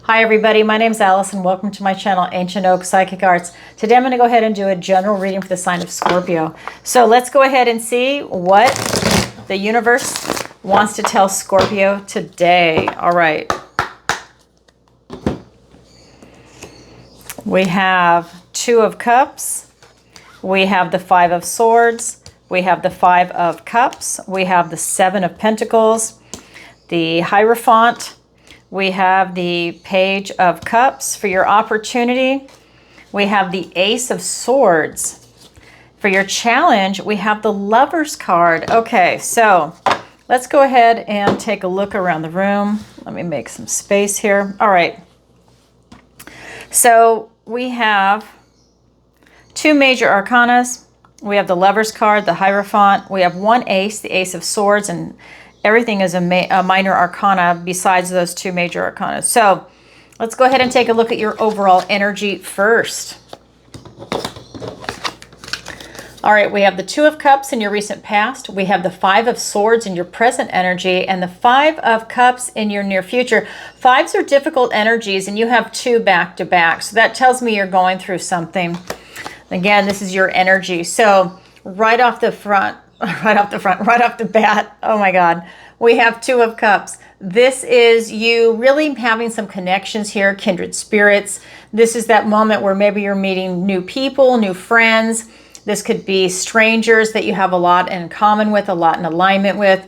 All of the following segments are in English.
Hi everybody, my name's Alice and welcome to my channel, Ancient Oak Psychic Arts. Today I'm going to go ahead and do a general reading for the sign of Scorpio. So let's go ahead and see what the universe wants to tell Scorpio today. All right. We have Two of Cups. We have the Five of Swords. We have the Five of Cups. We have the Seven of Pentacles. The Hierophant. We have the Page of Cups for your opportunity. We have the Ace of Swords. For your challenge, we have the Lover's card. Okay, so let's go ahead and take a look around the room. Let me make some space here. All right. So we have two major arcanas. We have the Lover's card, the Hierophant. We have one ace, the Ace of Swords, and everything is a minor arcana besides those two major arcana. So let's go ahead and take a look at your overall energy first. All right, we have the Two of Cups in your recent past. We have the Five of Swords in your present energy and the Five of Cups in your near future. Fives are difficult energies and you have two back to back. So that tells me you're going through something. Again, this is your energy. So right off the bat, oh my God, we have Two of Cups. This is you really having some connections here, kindred spirits. This is that moment where maybe you're meeting new people, new friends. This could be strangers that you have a lot in common with, a lot in alignment with.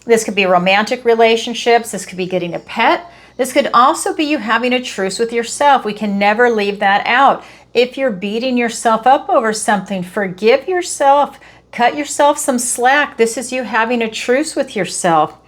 This could be romantic relationships. This could be getting a pet. This could also be you having a truce with yourself. We can never leave that out. If you're beating yourself up over something, forgive yourself. Cut yourself some slack. This is you having a truce with yourself,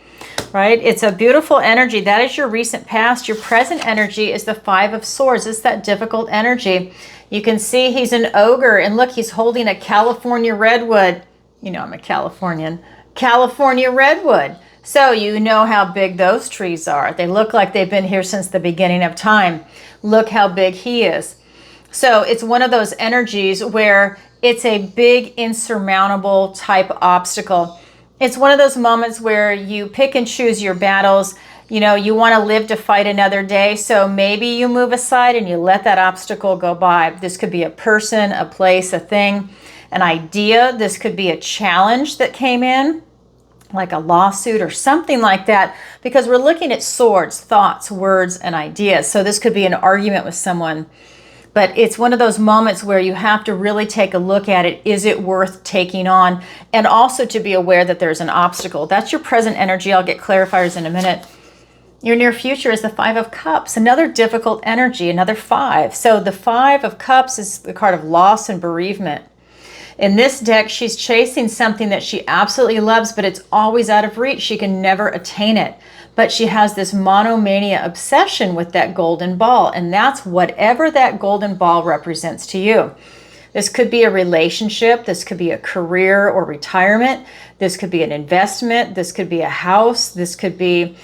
right? It's a beautiful energy. That is your recent past. Your present energy is the Five of Swords. It's that difficult energy. You can see he's an ogre. And look, he's holding a California redwood. You know, I'm a Californian. California redwood. So you know how big those trees are. They look like they've been here since the beginning of time. Look how big he is. So it's one of those energies where it's a big, insurmountable type obstacle. It's one of those moments where you pick and choose your battles. You know, you want to live to fight another day. So maybe you move aside and you let that obstacle go by. This could be a person, a place, a thing, an idea. This could be a challenge that came in, like a lawsuit or something like that, because we're looking at swords, thoughts, words, and ideas. So this could be an argument with someone. But it's one of those moments where you have to really take a look at it. Is it worth taking on? And also to be aware that there's an obstacle. That's your present energy. I'll get clarifiers in a minute. Your near future is the Five of Cups, another difficult energy, another five. So the Five of Cups is the card of loss and bereavement. In this deck, she's chasing something that she absolutely loves, but it's always out of reach. She can never attain it. But she has this monomania obsession with that golden ball, and that's whatever that golden ball represents to you. This could be a relationship. This could be a career or retirement. This could be an investment. This could be a house. This could be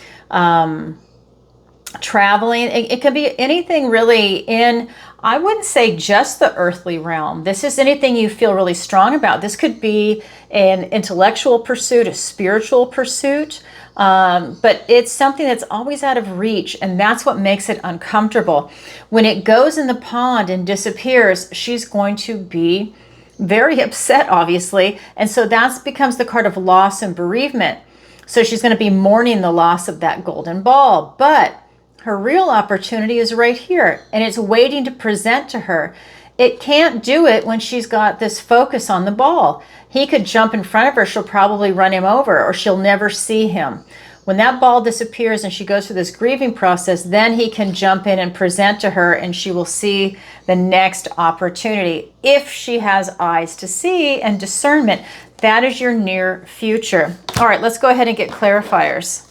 traveling. It could be anything really in, I wouldn't say just the earthly realm. This is anything you feel really strong about. This could be an intellectual pursuit, a spiritual pursuit, but it's something that's always out of reach, and that's what makes it uncomfortable. When it goes in the pond and disappears, she's going to be very upset, obviously, and so that becomes the card of loss and bereavement. So she's going to be mourning the loss of that golden ball, but her real opportunity is right here, and it's waiting to present to her. It can't do it when she's got this focus on the ball. He could jump in front of her. She'll probably run him over, or she'll never see him. When that ball disappears and she goes through this grieving process, then he can jump in and present to her, and she will see the next opportunity. If she has eyes to see and discernment, that is your near future. All right, let's go ahead and get clarifiers.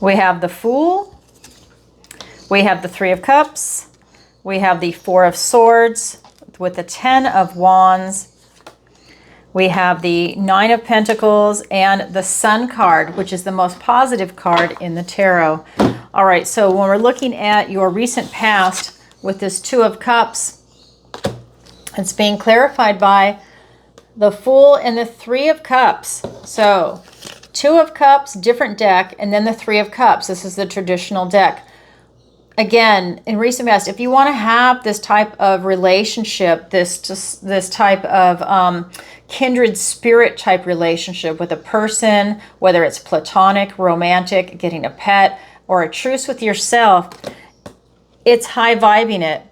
We have the Fool, we have the Three of Cups, we have the Four of Swords with the 10 of Wands, we have the Nine of Pentacles, and the Sun card, which is the most positive card in the tarot. All right, so when we're looking at your recent past with this Two of Cups, It's being clarified by the Fool and the Three of Cups. So, Two of Cups, different deck, and then the Three of Cups. This is the traditional deck. Again, in recent past, if you want to have this type of relationship, this type of kindred spirit type relationship with a person, whether it's platonic, romantic, getting a pet, or a truce with yourself, it's high vibing it.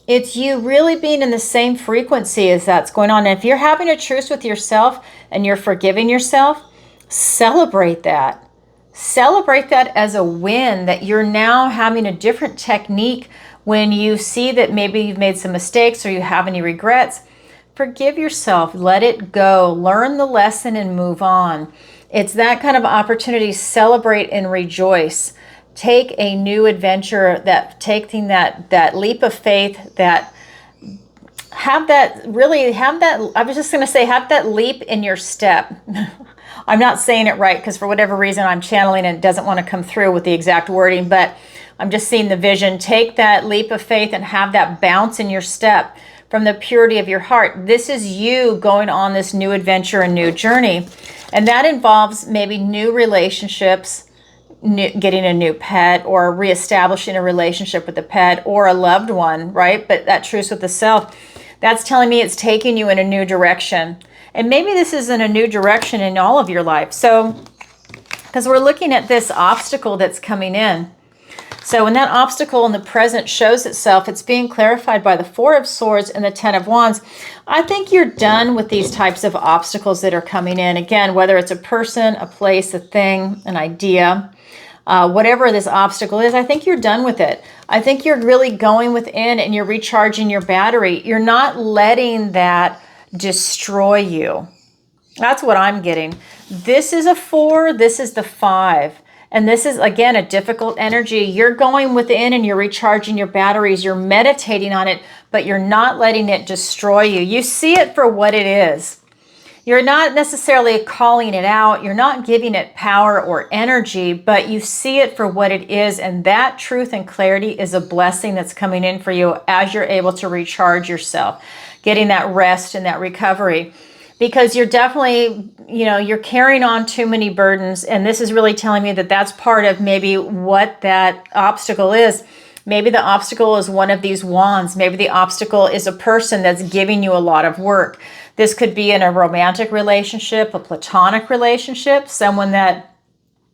It's you really being in the same frequency as that's going on. And if you're having a truce with yourself and you're forgiving yourself, celebrate that. Celebrate that as a win, that you're now having a different technique when you see that maybe you've made some mistakes or you have any regrets. Forgive yourself, let it go, learn the lesson and move on. It's that kind of opportunity. Celebrate and rejoice. Take a new adventure, taking that leap of faith, I was just going to say, have that leap in your step. I'm not saying it right because for whatever reason I'm channeling and it doesn't want to come through with the exact wording, but I'm just seeing the vision. Take that leap of faith and have that bounce in your step from the purity of your heart. This is you going on this new adventure and new journey. And that involves maybe new relationships, getting a new pet, or reestablishing a relationship with a pet or a loved one, right? But that truce with the self, that's telling me it's taking you in a new direction. And maybe this is in a new direction in all of your life. So, because we're looking at this obstacle that's coming in. So when that obstacle in the present shows itself, it's being clarified by the Four of Swords and the Ten of Wands. I think you're done with these types of obstacles that are coming in. Again, whether it's a person, a place, a thing, an idea, whatever this obstacle is, I think you're done with it. I think you're really going within and you're recharging your battery. You're not letting that destroy you. That's what I'm getting. This is a 4, this is the 5. And this is, again, a difficult energy. You're going within and you're recharging your batteries. You're meditating on it, but you're not letting it destroy you. You see it for what it is. You're not necessarily calling it out. You're not giving it power or energy, but you see it for what it is. And that truth and clarity is a blessing that's coming in for you as you're able to recharge yourself, getting that rest and that recovery. Because you're definitely, you're carrying on too many burdens. And this is really telling me that that's part of maybe what that obstacle is. Maybe the obstacle is one of these wands. Maybe the obstacle is a person that's giving you a lot of work. This could be in a romantic relationship, a platonic relationship, someone that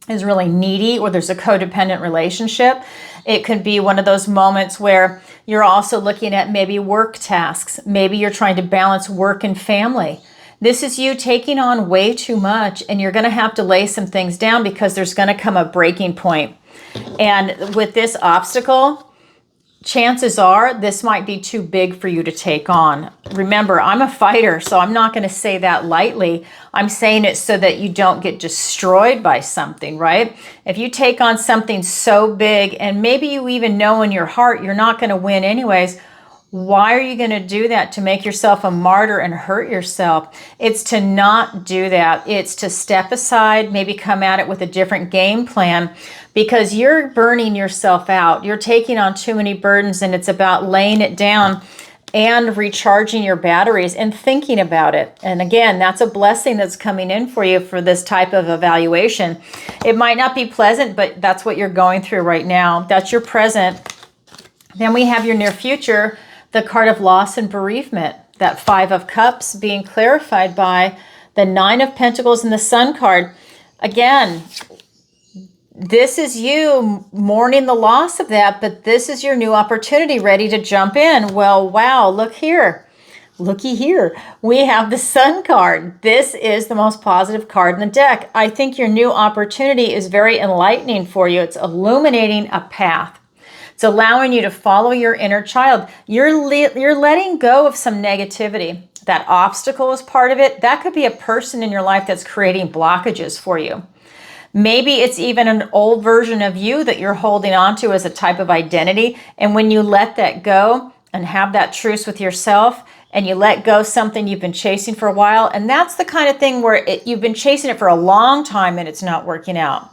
is really needy, or there's a codependent relationship. It could be one of those moments where you're also looking at maybe work tasks. Maybe you're trying to balance work and family. This is you taking on way too much, and you're going to have to lay some things down because there's going to come a breaking point. And with this obstacle, chances are this might be too big for you to take on. Remember, I'm a fighter, so I'm not going to say that lightly. I'm saying it so that you don't get destroyed by something, right? If you take on something so big, and maybe you even know in your heart you're not going to win anyways, why are you going to do that? To make yourself a martyr and hurt yourself? It's to not do that. It's to step aside, maybe come at it with a different game plan, because you're burning yourself out. You're taking on too many burdens, and it's about laying it down and recharging your batteries and thinking about it. And again, that's a blessing that's coming in for you for this type of evaluation. It might not be pleasant, but that's what you're going through right now. That's your present. Then we have your near future, the card of loss and bereavement, that 5 of Cups being clarified by the 9 of Pentacles and the Sun card. Again, this is you mourning the loss of that, but this is your new opportunity, ready to jump in. Well, wow, look here. Looky here. We have the Sun card. This is the most positive card in the deck. I think your new opportunity is very enlightening for you. It's illuminating a path. It's allowing you to follow your inner child. You're letting go of some negativity. That obstacle is part of it. That could be a person in your life that's creating blockages for you. Maybe it's even an old version of you that you're holding on to as a type of identity. And when you let that go and have that truce with yourself, and you let go something you've been chasing for a while, and that's the kind of thing where you've been chasing it for a long time and it's not working out.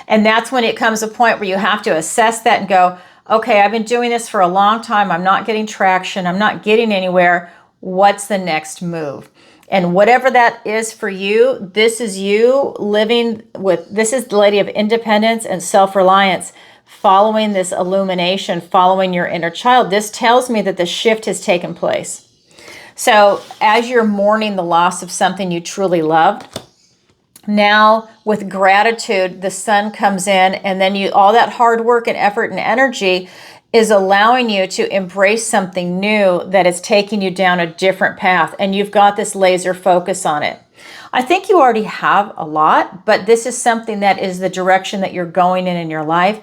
And that's when it comes a point where you have to assess that and go, okay, I've been doing this for a long time. I'm not getting traction. I'm not getting anywhere. What's the next move? And whatever that is for you, this is you living with, this is the Lady of Independence and self-reliance, following this illumination, following your inner child. This tells me that the shift has taken place. So as you're mourning the loss of something you truly love, now with gratitude, the sun comes in, and then all that hard work and effort and energy is allowing you to embrace something new that is taking you down a different path, and you've got this laser focus on it. I think you already have a lot, but this is something that is the direction that you're going in your life,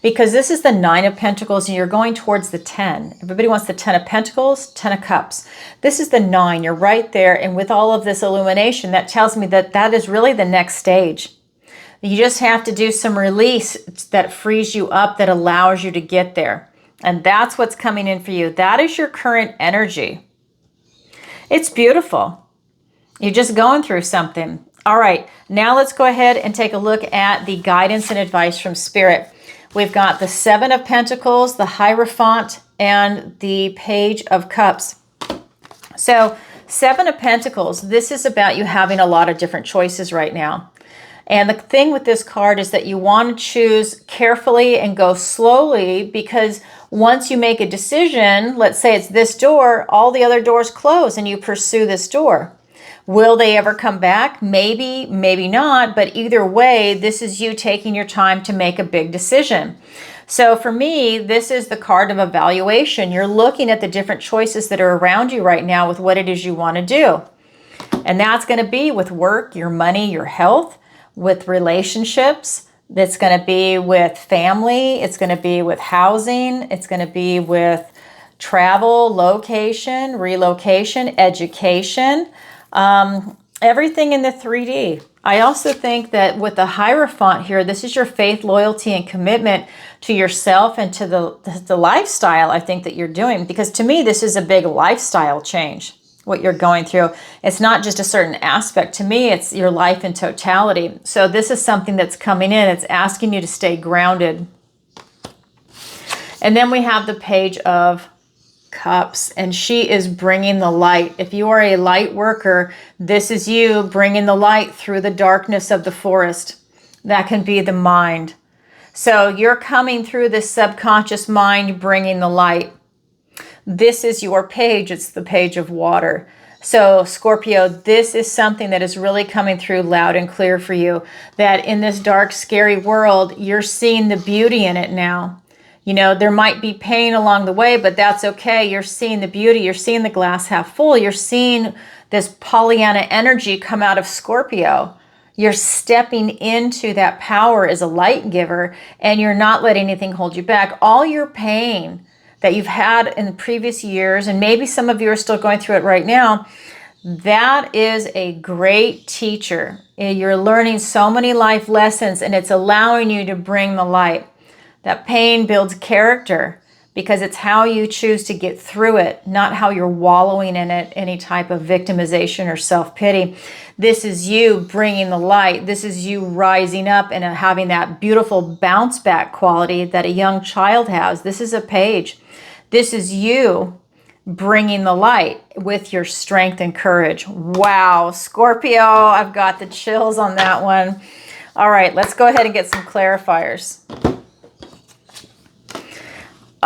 because this is the 9 of Pentacles and you're going towards the 10. Everybody wants the 10 of Pentacles, 10 of Cups. This is the 9. You're right there. And with all of this illumination, that tells me that that is really the next stage. You just have to do some release that frees you up, that allows you to get there. And that's what's coming in for you. That is your current energy. It's beautiful. You're just going through something. All right, now let's go ahead and take a look at the guidance and advice from Spirit. We've got the 7 of Pentacles, the Hierophant, and the Page of Cups. So 7 of Pentacles, this is about you having a lot of different choices right now. And the thing with this card is that you want to choose carefully and go slowly, because once you make a decision, let's say it's this door, all the other doors close and you pursue this door. Will they ever come back? Maybe, maybe not, but either way, this is you taking your time to make a big decision. So for me, this is the card of evaluation. You're looking at the different choices that are around you right now with what it is you want to do. And that's going to be with work, your money, your health, with relationships. That's going to be with family. It's going to be with housing. It's going to be with travel, location, relocation, education. Everything in the 3D. I also think that with the Hierophant here, this is your faith, loyalty, and commitment to yourself and to the lifestyle I think that you're doing. Because to me, this is a big lifestyle change, what you're going through. It's not just a certain aspect. To me, it's your life in totality. So this is something that's coming in. It's asking you to stay grounded. And then we have the Page of Cups, and she is bringing the light. If you are a light worker, this is you bringing the light through the darkness of the forest. That can be the mind. So you're coming through this subconscious mind, bringing the light. This is your page. It's the Page of Water. So Scorpio, this is something that is really coming through loud and clear for you, that in this dark, scary world, you're seeing the beauty in it now. You know, there might be pain along the way, but that's okay. You're seeing the beauty. You're seeing the glass half full. You're seeing this Pollyanna energy come out of Scorpio. You're stepping into that power as a light giver, and you're not letting anything hold you back. All your pain that you've had in previous years, and maybe some of you are still going through it right now, that is a great teacher. You're learning so many life lessons, and it's allowing you to bring the light. That pain builds character, because it's how you choose to get through it, not how you're wallowing in it, any type of victimization or self-pity. This is you bringing the light. This is you rising up and having that beautiful bounce back quality that a young child has. This is a Page. This is you bringing the light with your strength and courage. Wow, Scorpio, I've got the chills on that one. All right, let's go ahead and get some clarifiers.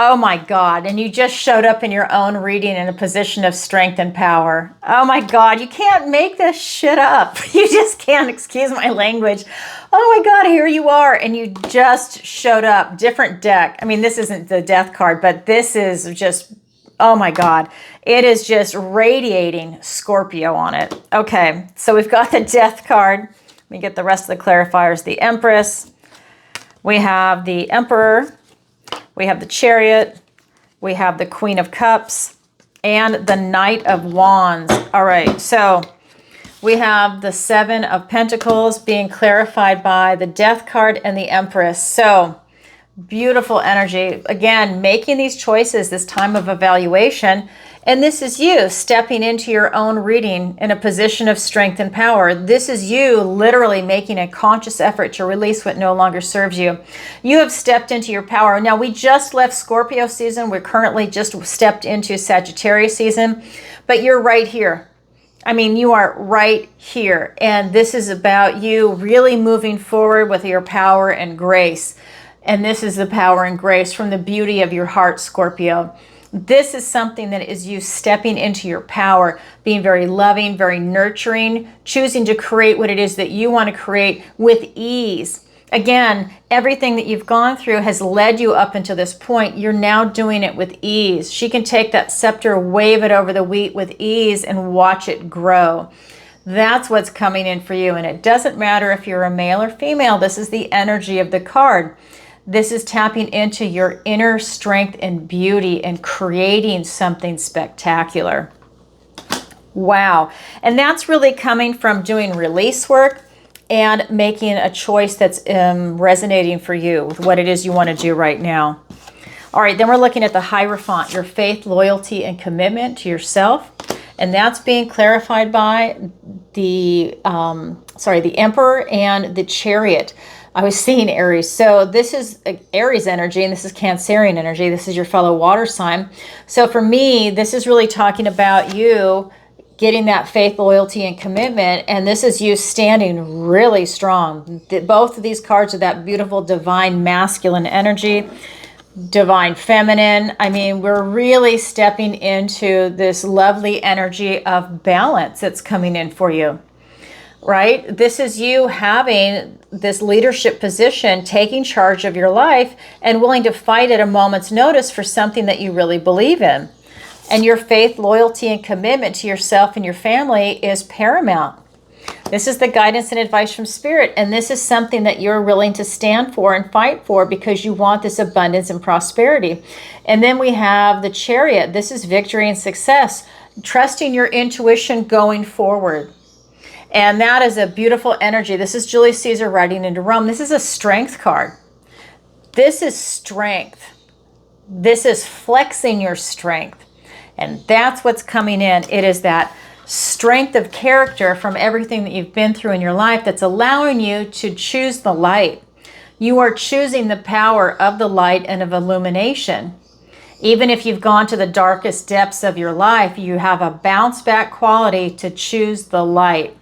Oh my God, and you just showed up in your own reading in a position of strength and power. Oh my God, you can't make this shit up. You just can't, excuse my language. Oh my God, here you are, and you just showed up. Different deck. I mean, this isn't the Death card, but this is just, oh my God. It is just radiating Scorpio on it. Okay, so we've got the Death card. Let me get the rest of the clarifiers. The Empress. We have the Emperor. We have the Chariot, we have the Queen of Cups, and the Knight of Wands. All right, so we have the 7 of Pentacles being clarified by the Death card and the Empress. So beautiful energy. Again, making these choices, this time of evaluation, And this is you stepping into your own reading in a position of strength and power. This is you literally making a conscious effort to release what no longer serves you. You have stepped into your power. Now, we just left Scorpio season. We're currently just stepped into Sagittarius season, but you're right here. I mean, you are right here. And this is about you really moving forward with your power and grace. And this is the power and grace from the beauty of your heart, Scorpio. This is something that is you stepping into your power, being very loving, very nurturing, choosing to create what it is that you want to create with ease. Again, everything that you've gone through has led you up until this point. You're now doing it with ease. She can take that scepter, wave it over the wheat with ease, and watch it grow. That's what's coming in for you. And it doesn't matter if you're a male or female. This is the energy of the card. This is tapping into your inner strength and beauty and creating something spectacular. Wow. And that's really coming from doing release work and making a choice that's resonating for you with what it is you want to do right now. All right, then we're looking at the Hierophant, your faith, loyalty, and commitment to yourself. And that's being clarified by the Emperor and the Chariot. I was seeing Aries. So this is Aries energy, and this is Cancerian energy. This is your fellow water sign. So for me, this is really talking about you getting that faith, loyalty, and commitment. And this is you standing really strong. Both of these cards are that beautiful divine masculine energy, divine feminine. I mean, we're really stepping into this lovely energy of balance that's coming in for you. Right? This is you having this leadership position, taking charge of your life and willing to fight at a moment's notice for something that you really believe in. And your faith, loyalty, and commitment to yourself and your family is paramount. This is the guidance and advice from Spirit. And this is something that you're willing to stand for and fight for because you want this abundance and prosperity. And then we have the Chariot. This is victory and success, trusting your intuition going forward. And that is a beautiful energy. This is Julius Caesar riding into Rome. This is a strength card. This is strength. This is flexing your strength. And that's what's coming in. It is that strength of character from everything that you've been through in your life that's allowing you to choose the light. You are choosing the power of the light and of illumination. Even if you've gone to the darkest depths of your life, you have a bounce back quality to choose the light.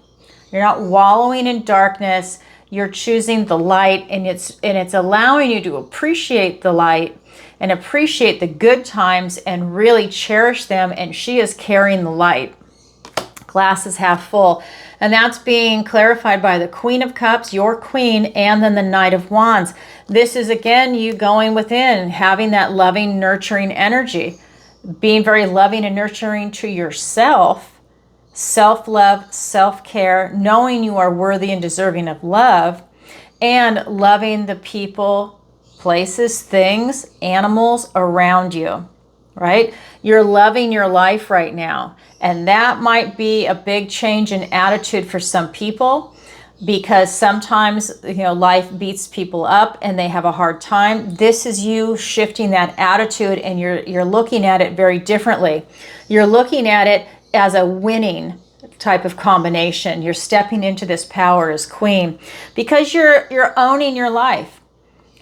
You're not wallowing in darkness. You're choosing the light, and it's allowing you to appreciate the light and appreciate the good times and really cherish them. And she is carrying the light. Glass is half full. And that's being clarified by the Queen of Cups, your queen, and then the Knight of Wands. This is, again, you going within, having that loving, nurturing energy, being very loving and nurturing to yourself. Self-love, self-care, knowing you are worthy and deserving of love, and loving the people, places, things, animals around you, right? You're loving your life right now. And that might be a big change in attitude for some people because sometimes, life beats people up and they have a hard time. This is you shifting that attitude, and you're looking at it very differently. You're looking at it as a winning type of combination. You're stepping into this power as queen because you're owning your life,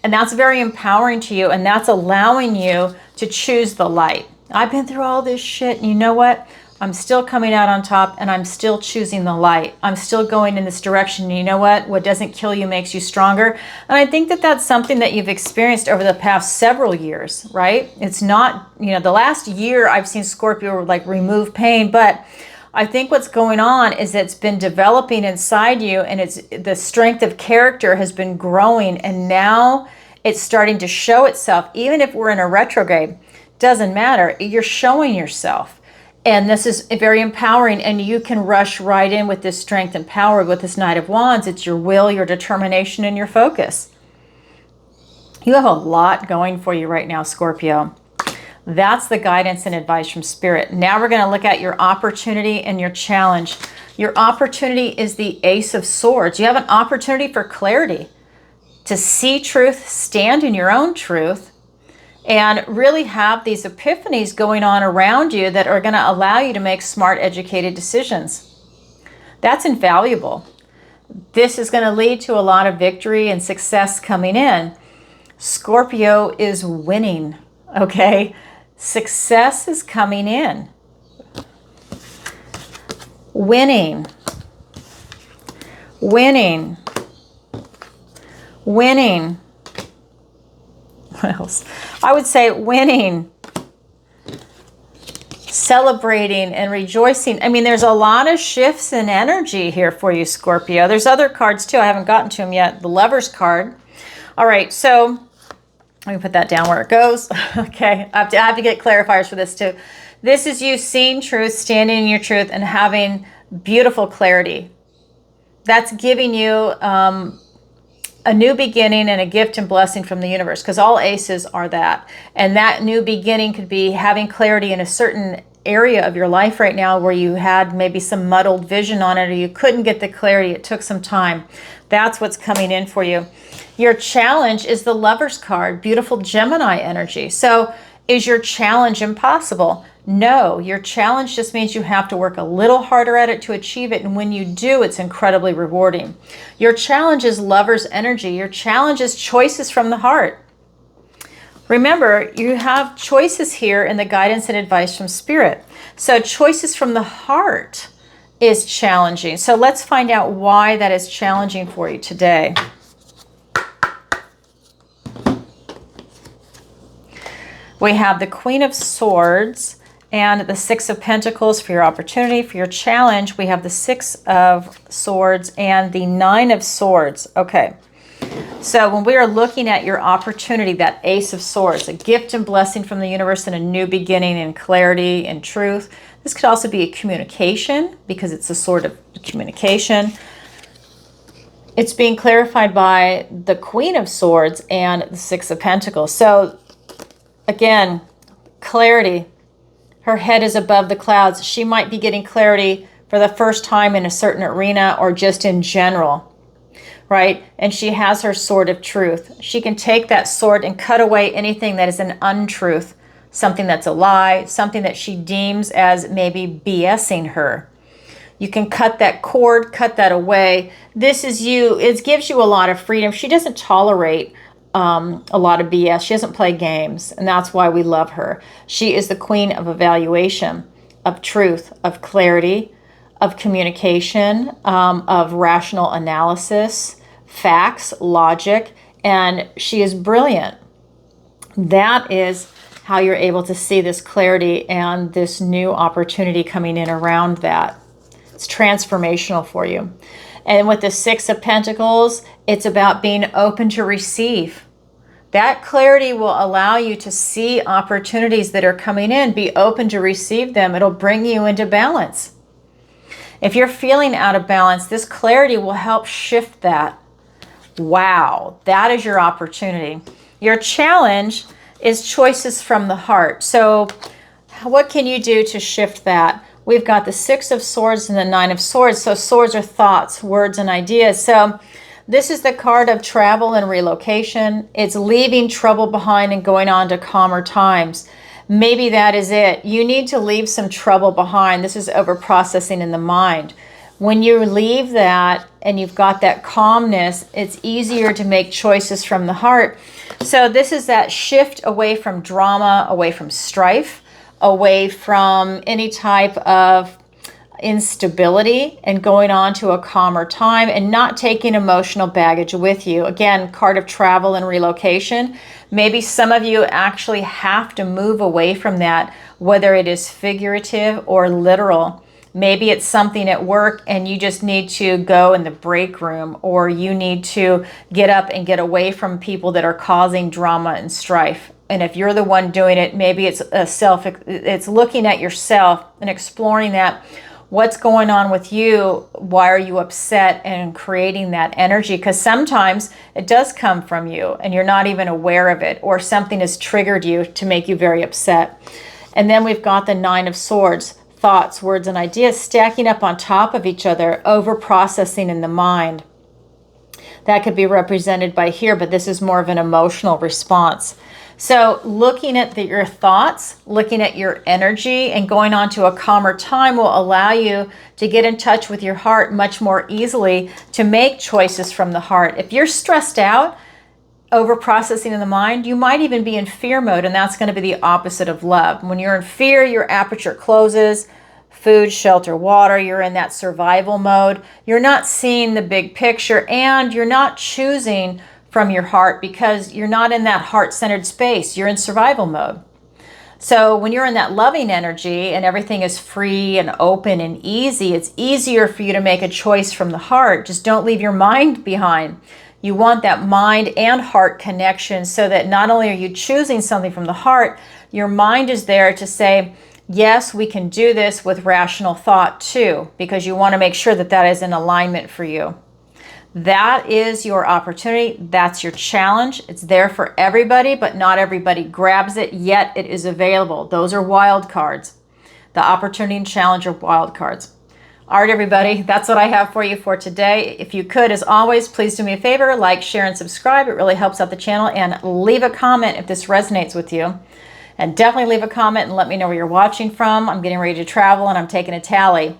and that's very empowering to you, and that's allowing you to choose the light. I've been through all this shit, and you know what? I'm still coming out on top, and I'm still choosing the light. I'm still going in this direction. And you know what? What doesn't kill you makes you stronger. And I think that that's something that you've experienced over the past several years, right? It's not, the last year I've seen Scorpio remove pain, but I think what's going on is it's been developing inside you, and the strength of character has been growing, and now it's starting to show itself. Even if we're in a retrograde, doesn't matter. You're showing yourself. And this is very empowering, and you can rush right in with this strength and power with this Knight of Wands. It's your will, your determination, and your focus. You have a lot going for you right now, Scorpio. That's the guidance and advice from Spirit. Now we're going to look at your opportunity and your challenge. Your opportunity is the Ace of Swords. You have an opportunity for clarity, to see truth, stand in your own truth, and really have these epiphanies going on around you that are going to allow you to make smart, educated decisions. That's invaluable. This is going to lead to a lot of victory and success coming in. Scorpio is winning, okay? Success is coming in. Winning. Winning. Winning. What else? I would say winning. Celebrating and rejoicing. I mean, there's a lot of shifts in energy here for you, Scorpio. There's other cards too. I haven't gotten to them yet. The Lover's card. All right, so let me put that down where it goes. Okay, I have to get clarifiers for this too. This is you seeing truth, standing in your truth, and having beautiful clarity. That's giving you a new beginning and a gift and blessing from the universe, because all aces are that. And that new beginning could be having clarity in a certain area of your life right now where you had maybe some muddled vision on it, or you couldn't get the clarity. It took some time. That's what's coming in for you. Your challenge is the Lover's card, beautiful Gemini energy. So is your challenge impossible? No, your challenge just means you have to work a little harder at it to achieve it. And when you do, it's incredibly rewarding. Your challenge is Lover's energy. Your challenge is choices from the heart. Remember, you have choices here in the guidance and advice from Spirit. So choices from the heart is challenging. So let's find out why that is challenging for you today. We have the Queen of Swords and the Six of Pentacles for your opportunity. For your challenge, we have the Six of Swords and the Nine of Swords. Okay, so when we are looking at your opportunity, that Ace of Swords, a gift and blessing from the universe and a new beginning and clarity and truth. This could also be a communication, because it's a sword of communication. It's being clarified by the Queen of Swords and the Six of Pentacles. So again, clarity. Her head is above the clouds. She might be getting clarity for the first time in a certain arena or just in general, right? And she has her sword of truth. She can take that sword and cut away anything that is an untruth, something that's a lie, something that she deems as maybe BSing her. You can cut that cord, cut that away. This is you. It gives you a lot of freedom. She doesn't tolerate a lot of BS. She doesn't play games, and that's why we love her. She is the queen of evaluation, of truth, of clarity, of communication, of rational analysis, facts, logic, and she is brilliant. That is how you're able to see this clarity and this new opportunity coming in around that. It's transformational for you. And with the Six of Pentacles, it's about being open to receive. That clarity will allow you to see opportunities that are coming in, be open to receive them. It'll bring you into balance. If you're feeling out of balance, this clarity will help shift that. Wow, that is your opportunity. Your challenge is choices from the heart. So what can you do to shift that? We've got the Six of Swords and the Nine of Swords. So swords are thoughts, words, and ideas. So this is the card of travel and relocation. It's leaving trouble behind and going on to calmer times. Maybe that is it. You need to leave some trouble behind. This is over processing in the mind. When you leave that and you've got that calmness, it's easier to make choices from the heart. So this is that shift away from drama, away from strife, away from any type of instability, and going on to a calmer time and not taking emotional baggage with you. Again, card of travel and relocation. Maybe some of you actually have to move away from that, whether it is figurative or literal. Maybe it's something at work and you just need to go in the break room, or you need to get up and get away from people that are causing drama and strife. And if you're the one doing it, maybe it's it's looking at yourself and exploring that. What's going on with you? Why are you upset? And creating that energy, because sometimes it does come from you and you're not even aware of it, or something has triggered you to make you very upset. And then we've got the Nine of Swords, thoughts, words, and ideas stacking up on top of each other, over processing in the mind. That could be represented by here, but this is more of an emotional response. So looking at your thoughts, looking at your energy, and going on to a calmer time will allow you to get in touch with your heart much more easily to make choices from the heart. If you're stressed out, over processing in the mind, you might even be in fear mode, and that's going to be the opposite of love. When you're in fear, your aperture closes. Food, shelter, water, you're in that survival mode. You're not seeing the big picture, and you're not choosing from your heart because you're not in that heart-centered space. You're in survival mode. So when you're in that loving energy and everything is free and open and easy, it's easier for you to make a choice from the heart. Just don't leave your mind behind. You want that mind and heart connection so that not only are you choosing something from the heart, your mind is there to say, yes, we can do this with rational thought too, because you want to make sure that that is in alignment for you. That is your opportunity. That's your challenge. It's there for everybody, but not everybody grabs it, yet it is available. Those are wild cards. The opportunity and challenge are wild cards. All right, everybody, that's what I have for you for today. If you could, as always, please do me a favor, like, share, and subscribe. It really helps out the channel. And leave a comment if this resonates with you. And definitely leave a comment and let me know where you're watching from. I'm getting ready to travel and I'm taking a tally.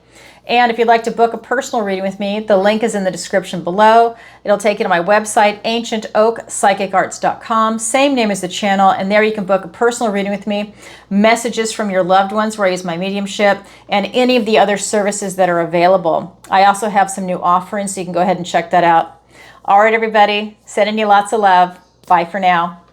And if you'd like to book a personal reading with me, the link is in the description below. It'll take you to my website, ancientoakpsychicarts.com, same name as the channel, and there you can book a personal reading with me, messages from your loved ones where I use my mediumship, and any of the other services that are available. I also have some new offerings, so you can go ahead and check that out. All right, everybody, sending you lots of love. Bye for now.